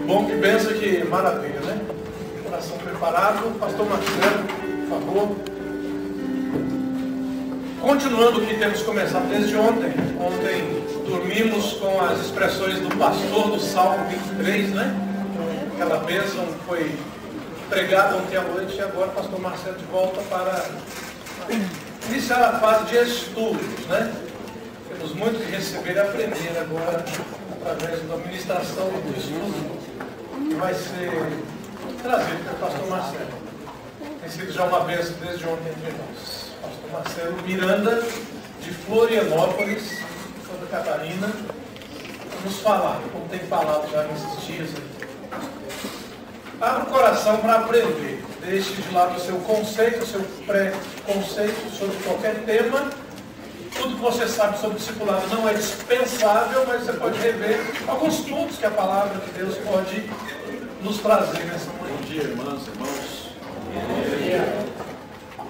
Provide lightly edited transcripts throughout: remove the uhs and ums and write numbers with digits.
Bom, que benção, que maravilha, né? Coração preparado. Pastor Marcelo, por favor. Continuando o que temos começado desde ontem. Ontem dormimos com as expressões do pastor do Salmo 23, né? Aquela bênção foi pregada ontem à noite e agora o pastor Marcelo de volta para iniciar a fase de estudos, né? Temos muito que receber e aprender agora através da ministração e do estudo que vai ser trazido pelo pastor Marcelo. Tem sido já uma bênção desde ontem entre nós. Pastor Marcelo Miranda, de Florianópolis, Santa Catarina, nos falar, como tem falado já nesses dias aí. Abra o coração para aprender. Deixe de lado o seu conceito, o seu pré-conceito sobre qualquer tema. Tudo que você sabe sobre discipulado não é dispensável, mas você pode rever alguns pontos que a palavra de Deus pode nos trazer nessa manhã. Bom dia, irmãs, irmãos. Bom dia.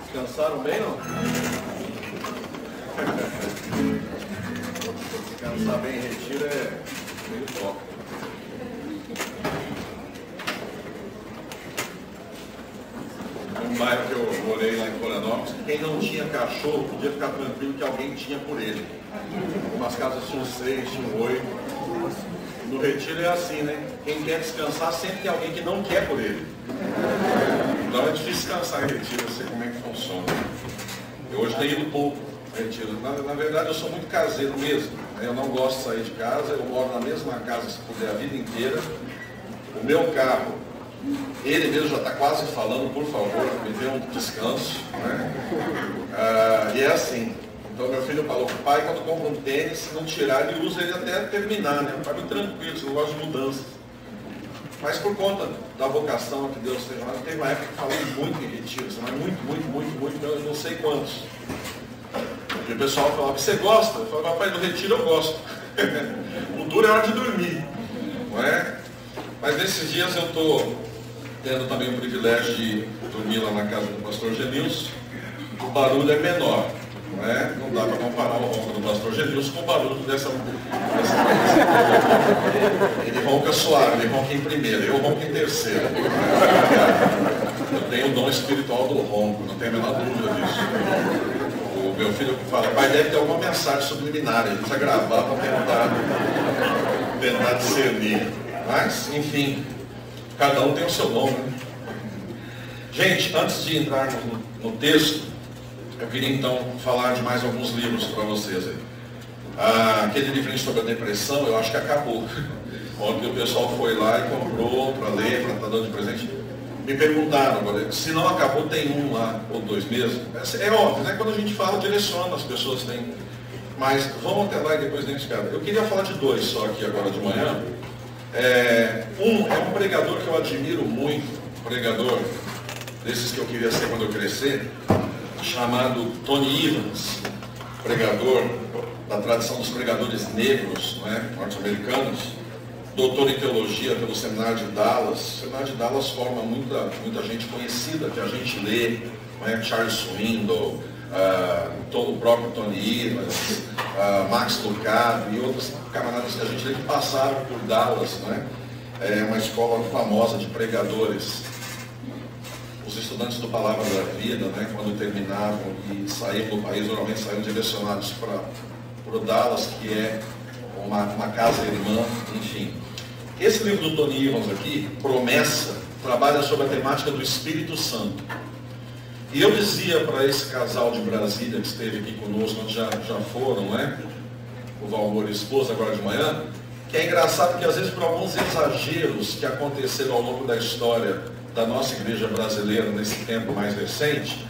Descansaram bem, não? Descansar bem em retiro é meio top. Um bairro que eu morei lá em Florianópolis, quem não tinha cachorro podia ficar tranquilo que alguém tinha por ele. Umas casas tinham 6, tinham 8. No retiro é assim, né? Quem quer descansar sempre tem alguém que não quer por ele. Então é difícil descansar em retiro, eu sei como é que funciona. Eu hoje tenho ido pouco em retiro. Na verdade eu sou muito caseiro mesmo. Eu não gosto de sair de casa, eu moro na mesma casa se puder a vida inteira. O meu carro, ele mesmo já está quase falando, por favor, me dê um descanso, né? E é assim. Então meu filho falou, pai, quando compra um tênis, se não tirar, ele usa ele até terminar, né? Pai, muito tranquilo, você não gosta de mudanças. Mas por conta da vocação que Deus teve lá, teve uma época que falei muito em retiro, mas muito, eu não sei quantos. E o pessoal falava, você gosta? Eu falava, pai, do retiro eu gosto. O duro é a hora de dormir, não é? Mas nesses dias eu estou tendo também o privilégio de dormir lá na casa do pastor Genilson. O barulho é menor, não é? Não dá para comparar o ronco do pastor Genilson com o barulho dessa Ele ronca suave, ele ronca em primeira, eu ronco em terceira. Eu tenho o dom espiritual do ronco, não tenho a menor dúvida disso. O meu filho fala, pai, deve ter alguma mensagem subliminar, ele precisa gravar para tentar discernir. Mas, enfim, cada um tem o seu dom, né? Gente, antes de entrar no texto, eu queria então falar de mais alguns livros para vocês aí. Aquele livrinho sobre a depressão, eu acho que acabou. Ontem o pessoal foi lá e comprou para ler, para estar dando de presente. Me perguntaram agora, se não acabou, tem um lá, ou dois mesmo. É óbvio, né? Quando a gente fala, direciona, as pessoas têm. Mas vamos até lá e depois nem escada. Eu queria falar de dois só aqui agora de manhã. Um é um pregador que eu admiro muito, um pregador desses que eu queria ser quando eu crescer, chamado Tony Evans, pregador da tradição dos pregadores negros, né, norte-americanos, doutor em teologia pelo Seminário de Dallas. O Seminário de Dallas forma muita gente conhecida que a gente lê, né, Charles Swindoll, o próprio Tony Evans, Max Lucado e outros camaradas que a gente lê que passaram por Dallas, né? É uma escola famosa de pregadores. Os estudantes do Palavra da Vida, né, quando terminavam e saíam do país, normalmente saíam direcionados para o Dallas, que é uma casa irmã, enfim. Esse livro do Tony Evans aqui, Promessa, trabalha sobre a temática do Espírito Santo. E eu dizia para esse casal de Brasília que esteve aqui conosco, onde já foram, né? O Valmor e a esposa agora de manhã, que é engraçado que às vezes por alguns exageros que aconteceram ao longo da história da nossa igreja brasileira nesse tempo mais recente,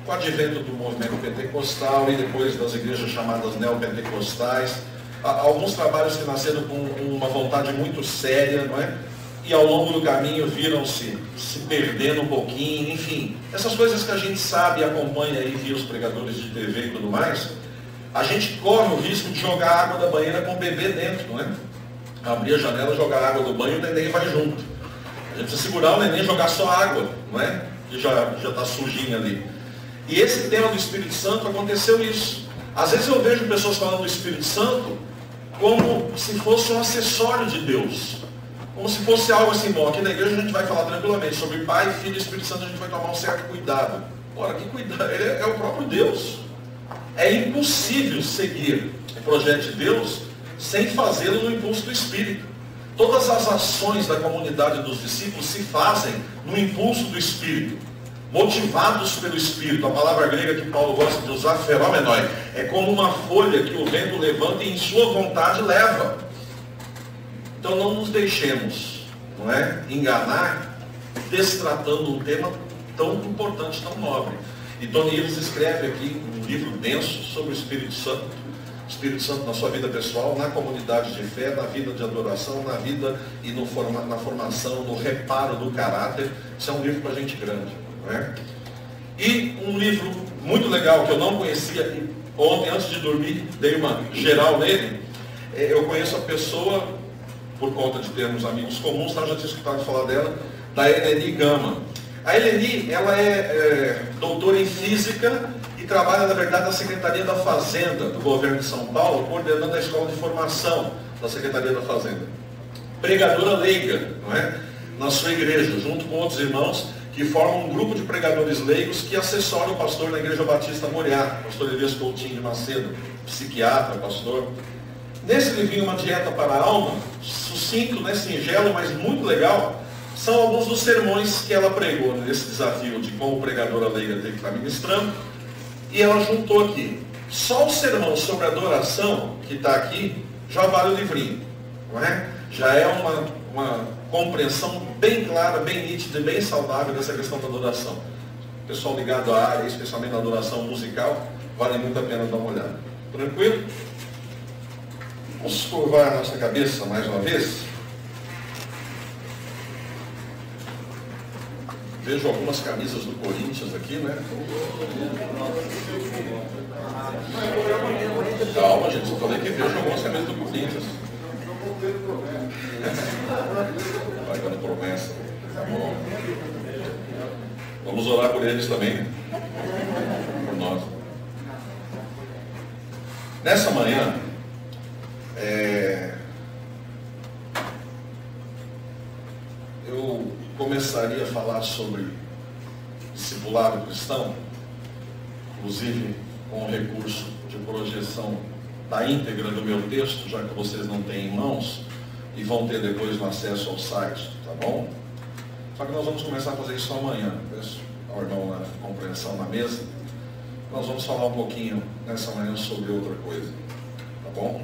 com o advento do movimento pentecostal e depois das igrejas chamadas neopentecostais, alguns trabalhos que nasceram com uma vontade muito séria, não é? E ao longo do caminho viram-se se perdendo um pouquinho, enfim. Essas coisas que a gente sabe e acompanha e via os pregadores de TV e tudo mais, a gente corre o risco de jogar a água da banheira com o bebê dentro, não é? Abrir a janela, jogar a água do banho e o neném vai junto. A gente precisa segurar o neném e jogar só água, não é? Que já está sujinho ali. E esse tema do Espírito Santo, aconteceu isso. Às vezes eu vejo pessoas falando do Espírito Santo como se fosse um acessório de Deus. Como se fosse algo assim, bom, aqui na igreja a gente vai falar tranquilamente sobre Pai, Filho e Espírito Santo, a gente vai tomar um certo cuidado. Ora, que cuidado? Ele é o próprio Deus. É impossível seguir o projeto de Deus sem fazê-lo no impulso do Espírito. Todas as ações da comunidade dos discípulos se fazem no impulso do Espírito, motivados pelo Espírito. A palavra grega que Paulo gosta de usar, feromenoi, é como uma folha que o vento levanta e em sua vontade leva. Então não nos deixemos, não é, enganar, destratando um tema tão importante, tão nobre. E Tony Evans escreve aqui um livro denso sobre o Espírito Santo. O Espírito Santo na sua vida pessoal, na comunidade de fé, na vida de adoração, na vida e na formação, no reparo do caráter. Isso é um livro para gente grande, não é? E um livro muito legal que eu não conhecia, e ontem antes de dormir dei uma geral nele. Eu conheço a pessoa, por conta de termos amigos comuns, eu já tinha escutado falar dela, da Eleni Gama. A Eleni, ela é doutora em física e trabalha, na verdade, na Secretaria da Fazenda do governo de São Paulo, coordenando a escola de formação da Secretaria da Fazenda. Pregadora leiga, não é? Na sua igreja, junto com outros irmãos que formam um grupo de pregadores leigos que assessoram o pastor na Igreja Batista Moriá, pastor Elias Coutinho de Macedo, psiquiatra, pastor. Nesse livrinho, Uma Dieta para a Alma, sucinto, né, singelo, mas muito legal, são alguns dos sermões que ela pregou nesse desafio de como pregadora leiga teve que estar ministrando. E ela juntou aqui. Só o sermão sobre adoração, que está aqui, já vale o livrinho. Não é? Já é uma compreensão bem clara, bem nítida e bem saudável dessa questão da adoração. O pessoal ligado à área, especialmente na adoração musical, vale muito a pena dar uma olhada. Tranquilo? Vamos curvar a nossa cabeça mais uma vez. Vejo algumas camisas do Corinthians aqui, né? Calma, gente, eu falei que vejo algumas camisas do Corinthians. Vai dando promessa. Tá bom. Vamos orar por eles também. Por nós. Nessa manhã, eu começaria a falar sobre discipulado cristão, inclusive com o recurso de projeção da íntegra do meu texto, já que vocês não têm em mãos, e vão ter depois no acesso ao site, tá bom? Só que nós vamos começar a fazer isso amanhã. Peço ao irmão na compreensão na mesa. Nós vamos falar um pouquinho nessa manhã sobre outra coisa, tá bom?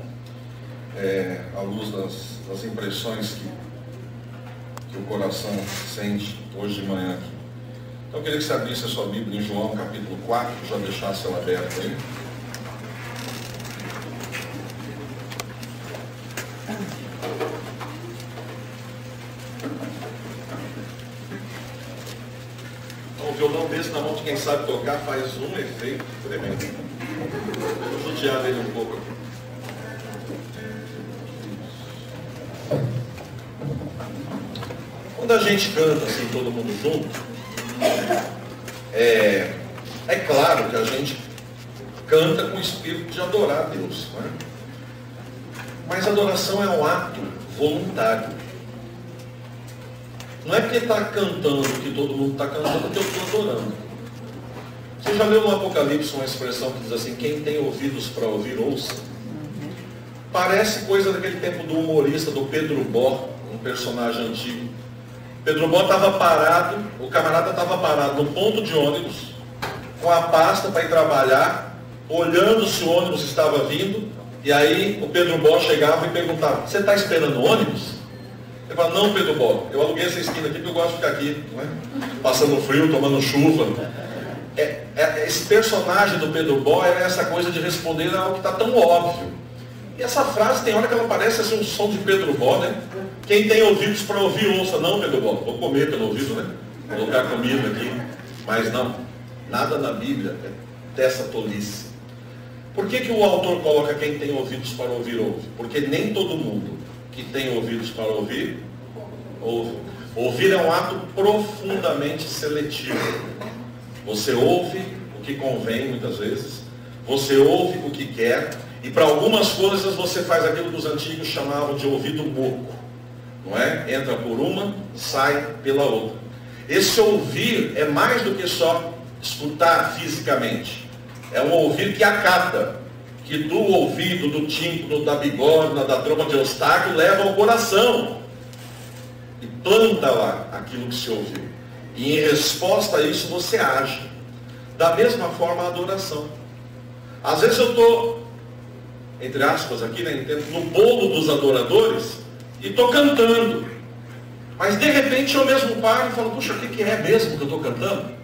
À luz das impressões que o coração sente hoje de manhã aqui. Então eu queria que você abrisse a sua Bíblia em João capítulo 4, já deixasse ela aberta aí. Então, o violão desse na mão de quem sabe tocar faz um efeito tremendo. Vou judiar dele um pouco aqui. Quando a gente canta assim, todo mundo junto, é claro que a gente canta com o espírito de adorar a Deus, não é? Mas a adoração é um ato voluntário. Não é porque está cantando que todo mundo está cantando que eu estou adorando. Você já leu no Apocalipse uma expressão que diz assim: quem tem ouvidos para ouvir, ouça? Parece coisa daquele tempo do humorista, do Pedro Bó, um personagem antigo. Pedro Bó estava parado, o camarada estava parado no ponto de ônibus, com a pasta para ir trabalhar, olhando se o ônibus estava vindo, e aí o Pedro Bó chegava e perguntava: você está esperando o ônibus? Ele fala: não, Pedro Bó, eu aluguei essa esquina aqui porque eu gosto de ficar aqui, não é? Passando frio, tomando chuva. Esse personagem do Pedro Bó era essa coisa de responder algo que está tão óbvio. E essa frase tem hora que ela parece assim um som de Pedro Bó, né? Quem tem ouvidos para ouvir, ouça. Não, Pedro Bó, vou comer pelo ouvido, né? Colocar comida aqui. Mas não, nada na Bíblia é dessa tolice. Por que o autor coloca quem tem ouvidos para ouvir, ouve? Porque nem todo mundo que tem ouvidos para ouvir, ouve. Ouvir é um ato profundamente seletivo. Você ouve o que convém muitas vezes, você ouve o que quer, e para algumas coisas você faz aquilo que os antigos chamavam de ouvido moco. não é? Entra por uma, sai pela outra. Esse ouvir é mais do que só escutar fisicamente. É um ouvir que acata, que do ouvido, do tímpano, da bigorna, da tromba de Eustáquio, leva ao coração. E planta lá aquilo que se ouviu. E em resposta a isso você age. Da mesma forma a adoração. Às vezes eu estou, entre aspas aqui, né, no bolo dos adoradores, e estou cantando. Mas de repente eu mesmo paro e falo, puxa, o que é mesmo que eu estou cantando?